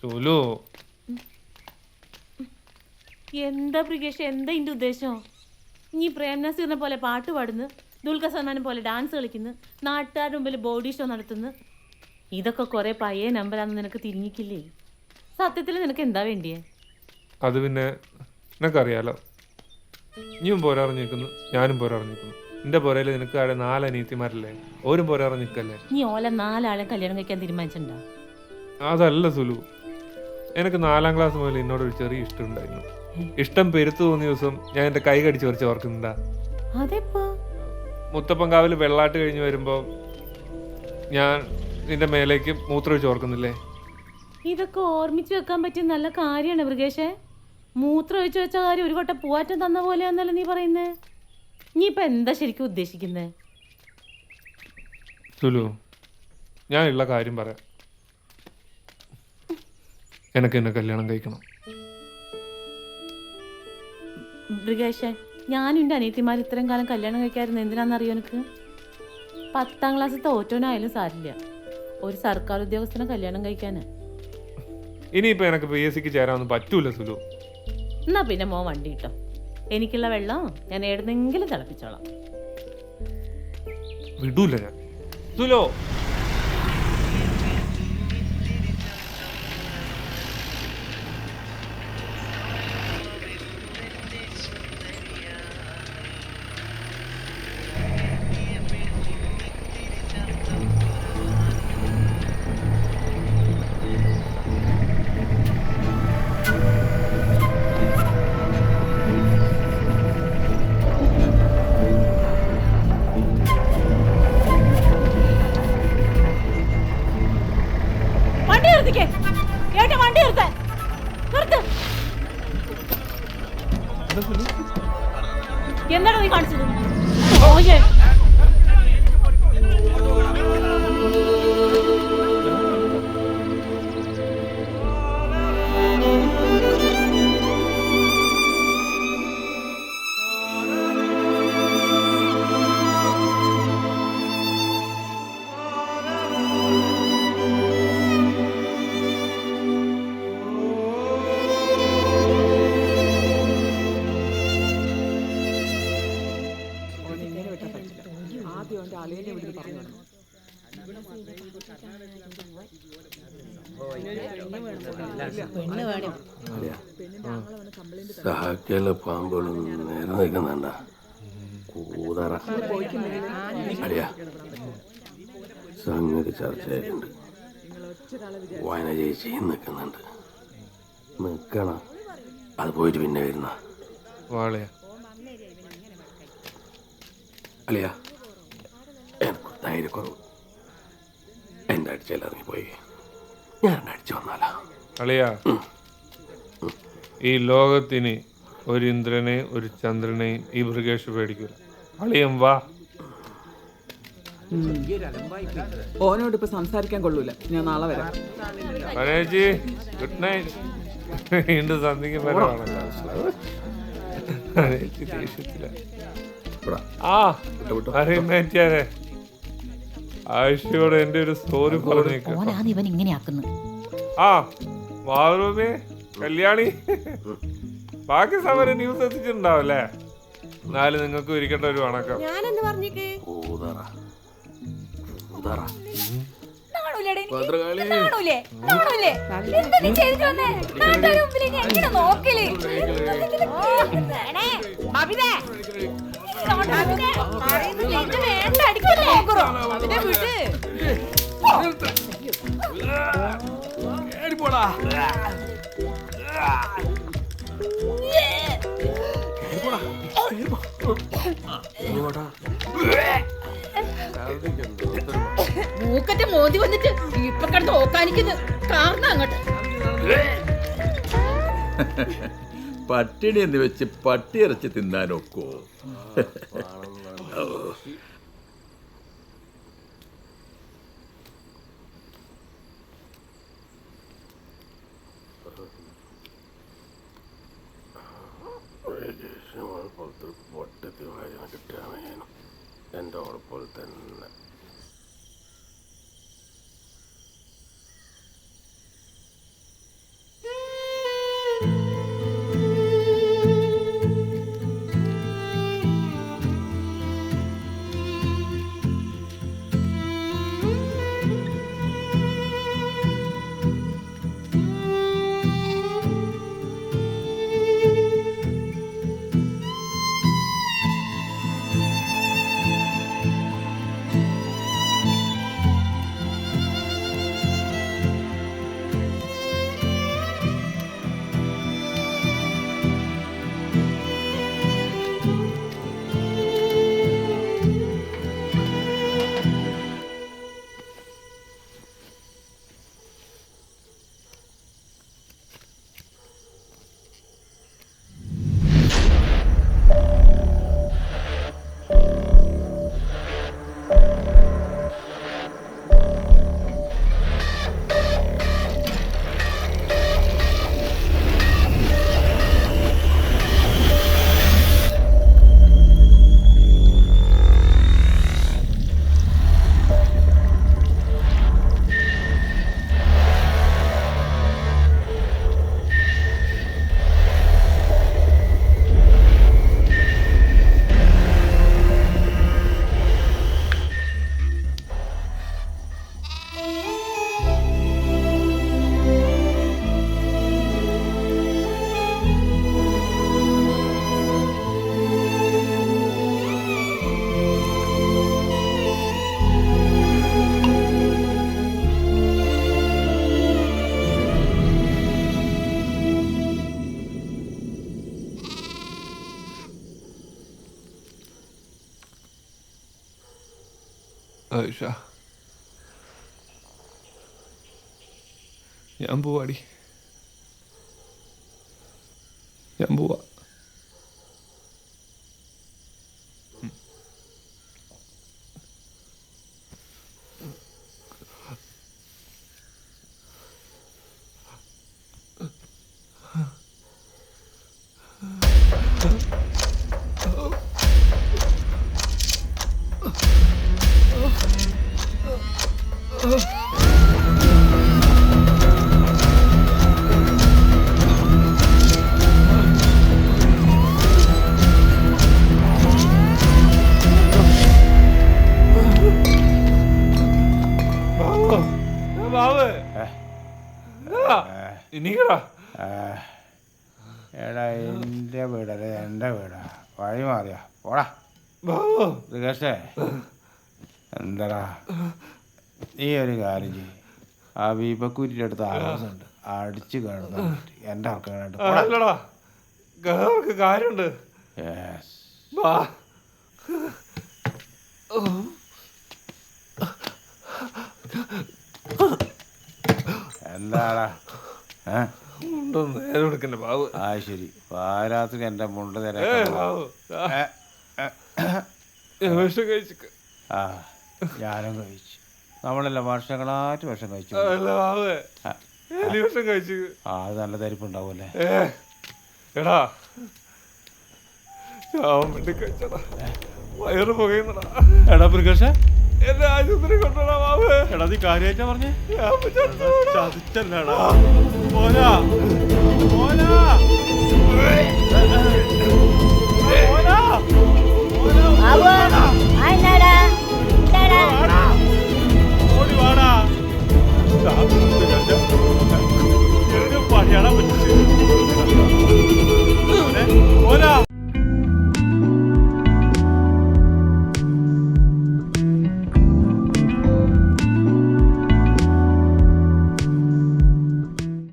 സുലു എന്താ പ്രികേഷ്, എന്താ ഇന്റെ ഉദ്ദേശം? നീ പ്രേം നസീറിനെ പോലെ പാട്ട് പാടുന്നു, ദുൽഖർ സൽമാനെ പോലെ ഡാൻസ് കളിക്കുന്നു, നാട്ടുകാരുടെ മുമ്പിൽ ബോഡി ഷോ നടത്തുന്നു. ഇതൊക്കെ കുറെ പഴയ നമ്പറാന്ന് നിനക്ക് തിരിഞ്ഞിക്കില്ലേ? സത്യത്തിൽ നിനക്ക് എന്താ വേണ്ടിയേ? അത് പിന്നെ നിനക്കറിയാലോ, നീയും പോരാറിഞ്ഞിരിക്കുന്നു, ഞാനും പോരാറിഞ്ഞിരിക്കുന്നു. എന്റെ പോരയിൽ നിനക്ക് ആടെ 4 അനിയത്തിമാരല്ലേ, ഓരും പോരാറിഞ്ഞിക്കല്ലേ. നീ ഓല 4 ആളെ കല്യാണം കഴിക്കാൻ തീരുമാനിച്ചിട്ടുണ്ടോ? അതല്ല സുലു, എനിക്ക് 4ാം ക്ലാസ് മുതൽ എന്നോടൊരു ചെറിയ ഇഷ്ടം ഉണ്ടായിരുന്നു. ഇഷ്ടം പെരുത്തു തോന്നിയ ദിവസം ഞാൻ എൻ്റെ കൈ കടിച്ച് പറിച്ച് ഓർക്കുന്നുണ്ടാ. മുത്തപ്പൻകാവിൽ വെള്ളാട്ട് കഴിഞ്ഞ് വരുമ്പോൾ ഞാൻ നിന്റെ മേലേക്ക് മൂത്രമൊഴിച്ച് ഓർക്കുന്നില്ലേ? ഇതൊക്കെ ഓർമ്മിച്ച് വെക്കാൻ പറ്റിയ നല്ല കാര്യമാണ് മൃഗേഷേ. മൂത്രം ഒഴിച്ചു വെച്ച കാര്യം ഒരു വട്ടം പൂവാറ്റം തന്ന പോലെയാന്നല്ലോ നീ പറയുന്നേ. നീ ഇപ്പൊ എന്താ ശരിക്കും ഉദ്ദേശിക്കുന്നേ? സുലു, ഞാൻ ഉള്ള കാര്യം പറയാം. എനക്ക് എന്നെ കല്യാണം കഴിക്കണം. മൃഗേഷേ, ഞാനും എൻ്റെ അനിയത്തിമാർ ഇത്രയും കാലം കല്യാണം കഴിക്കായിരുന്നു എന്തിനാണെന്നറിയോ എനിക്ക്? 10ാം ക്ലാസ് തോറ്റോനായാലും സാരില്ല, ഒരു സർക്കാർ ഉദ്യോഗസ്ഥനെ കല്യാണം കഴിക്കാന്. ഇനിയിപ്പോ എനിക്ക് PSCക്ക് ചേരാനൊന്നും പറ്റൂല സുലു. എന്നാ പിന്നെ മോൻ വണ്ടി കിട്ടോ, എനിക്കുള്ള വെള്ളം ഞാൻ എവിടുന്നെങ്കിലും തിളപ്പിച്ചോളാം. വിടൂല ഞാൻ സുലു. എന്താണ് നീ കാണിച്ചത്? സഹാക്കിയാലെ പാമ്പുകളും നേരെ നിൽക്കുന്നുണ്ട കൂതറ അടിയാ. സംഗതി ചർച്ചയായിട്ടുണ്ട്, വായന ചേച്ചിയും നിൽക്കുന്നുണ്ട്. നിൽക്കണം, അത് പോയിട്ട് പിന്നെ വരുന്ന അളിയാ. എനിക്ക് ധൈര്യക്കുറവ്, എൻ്റെ അടിച്ചാൽ ഇറങ്ങിപ്പോയി. ഞാൻ അടിച്ചു വന്നാലാ അളിയാ. ഈ ലോകത്തിന് ഒരു ഇന്ദ്രനെ ഒരു ചന്ദ്രനെയും ഈ മൃഗേഷ് പേടിക്കൂല. അളിയം വാ. ഓനോട് ഇപ്പൊ സംസാരിക്കാൻ കൊള്ളൂല, ഞാൻ നാളെ വരാം. Good night. വീണ്ടും സന്ധിക്ക് വരാണല്ലോ. ആയിഷയോട് എന്റെ ഒരു സ്റ്റോറി പറഞ്ഞേക്ക്. ആ മാറൂമേ കല്യാണി, ബാക്കി സമയം ന്യൂസ് എത്തിച്ചിട്ടുണ്ടാവല്ലേ? എന്നാലും നിങ്ങൾക്ക് ഇരിക്കട്ടെ ഒരു വണക്കം. മൂക്കറ്റ മോന്തി വന്നിട്ട് ഇപ്പൊ കിടന്ന് ഓക്കാനിക്കുന്നു. കാരണം അങ്ങോട്ട് പട്ടിണി എന്ന് വെച്ച് പട്ടി ഇറച്ചി തിന്നാനൊക്കോ? പൊട്ടത്തി വായന കിട്ടുകയാണ് എൻ്റെ ഉറപ്പോൾ തന്നെ. ആയിഷ, ഞാൻ പോവാടി, ഞാൻ പോവാ. ഇനിക്കടാ എടാ എൻ്റെ വീടല്ലേ എൻ്റെ വീടാ, വഴി മാറിയാ പോടാ. മൃഗേഷേ, എന്താടാ നീ ഒരു കാര്യം ചെയ്യും, ആ വീപ്പക്കൂരിൻ്റെ അടുത്ത് ആലോചനയുണ്ട്, അടിച്ച് കിടന്നു എൻ്റെ ആൾക്കാരായിട്ട് അല്ലടാ, കാര്യമുണ്ട്. യെസ്. എന്താടാ നേരെ കൊടുക്കണ്ടേ ബാബു? ആ ശരി, പാരാത്രി എൻ്റെ മുണ്ട് തരാ. കഴിച്ചു. ആ ഞാനും കഴിച്ചു. നമ്മളെല്ലാം വർഷങ്ങളായിട്ട് വിഷം കഴിച്ചു. കഴിച്ചു. ആ അത് നല്ല തരിപ്പുണ്ടാവൂല്ലേ? എടാ വേണ്ടി കഴിച്ചടാ, വയറ് പുകയുന്നടാ. എടാ മൃഗേഷ, എന്നെ ആശുപത്രി കൊണ്ടുപോടാ ബാബു. എടാ നീ കാര്യമായിട്ടാ പറഞ്ഞേ? ചതിച്ചല്ലടാ. പോരാ ഓടി വാടാ.